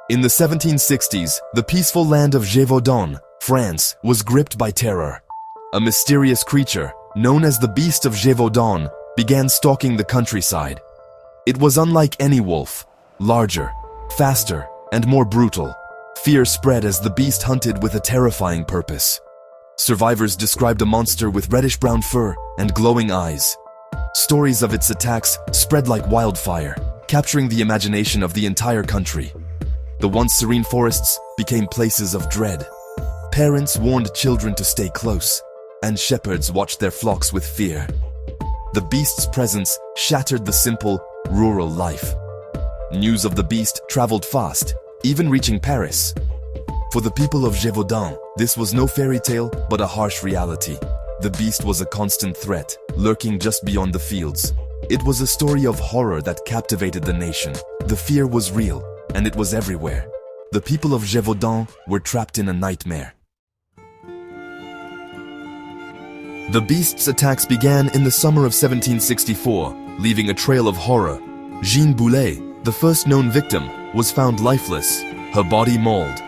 In the 1760s, the peaceful land of Gévaudan, France, was gripped by terror. A mysterious creature, known as the Beast of Gévaudan, began stalking the countryside. It was unlike any wolf, larger, faster, and more brutal. Fear spread as the beast hunted with a terrifying purpose. Survivors described a monster with reddish-brown fur and glowing eyes. Stories of its attacks spread like wildfire, capturing the imagination of the entire country. The once serene forests became places of dread. Parents warned children to stay close, and shepherds watched their flocks with fear. The beast's presence shattered the simple, rural life. News of the beast traveled fast, even reaching Paris. For the people of Gévaudan, this was no fairy tale, but a harsh reality. The beast was a constant threat, lurking just beyond the fields. It was a story of horror that captivated the nation. The fear was real, and it was everywhere. The people of Gévaudan were trapped in a nightmare. The beast's attacks began in the summer of 1764, leaving a trail of horror. Jeanne Boulet, the first known victim, was found lifeless, her body mauled.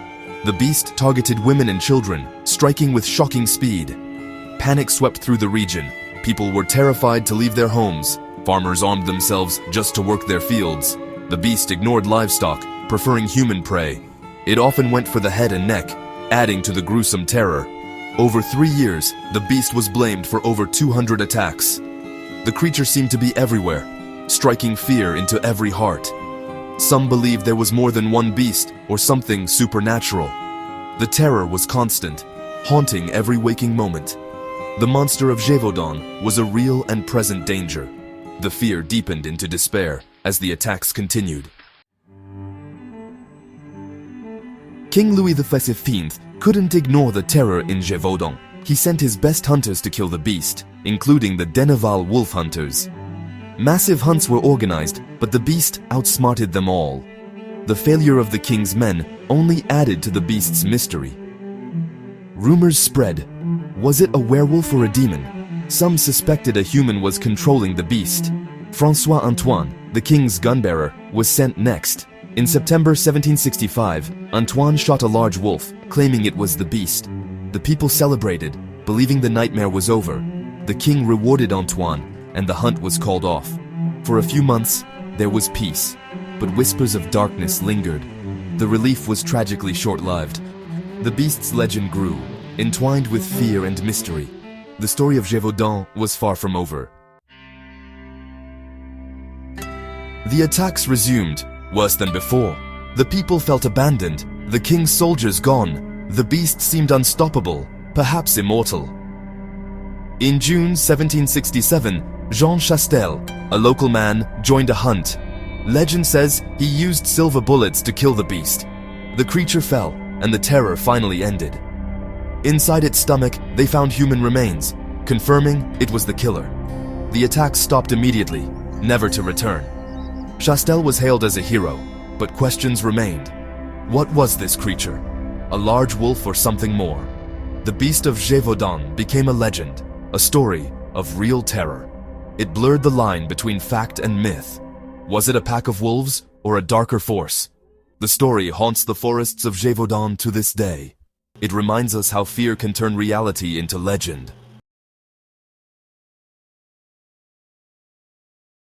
The beast targeted women and children, striking with shocking speed. Panic swept through the region. People were terrified to leave their homes. Farmers armed themselves just to work their fields. The beast ignored livestock, preferring human prey. It often went for the head and neck, adding to the gruesome terror. Over 3 years, the beast was blamed for over 200 attacks. The creature seemed to be everywhere, striking fear into every heart. Some believed there was more than one beast or something supernatural. The terror was constant, haunting every waking moment. The monster of Gévaudan was a real and present danger. The fear deepened into despair as the attacks continued. King Louis XV couldn't ignore the terror in Gévaudan. He sent his best hunters to kill the beast, including the Denneval wolf hunters. Massive hunts were organized, but the beast outsmarted them all. The failure of the king's men only added to the beast's mystery. Rumors spread. Was it a werewolf or a demon? Some suspected a human was controlling the beast. François Antoine, the king's gunbearer, was sent next. In September 1765, Antoine shot a large wolf, claiming it was the beast. The people celebrated, believing the nightmare was over. The king rewarded Antoine, and the hunt was called off. For a few months, there was peace, but whispers of darkness lingered. The relief was tragically short-lived. The beast's legend grew, entwined with fear and mystery. The story of Gévaudan was far from over. The attacks resumed, worse than before. The people felt abandoned, the king's soldiers gone. The beast seemed unstoppable, perhaps immortal. In June 1767, Jean Chastel, a local man, joined a hunt. Legend says he used silver bullets to kill the beast. The creature fell, and the terror finally ended. Inside its stomach, they found human remains, confirming it was the killer. The attack stopped immediately, never to return. Chastel was hailed as a hero, but questions remained. What was this creature? A large wolf or something more? The Beast of Gévaudan became a legend, a story of real terror. It blurred the line between fact and myth. Was it a pack of wolves or a darker force? The story haunts the forests of Gévaudan to this day. It reminds us how fear can turn reality into legend.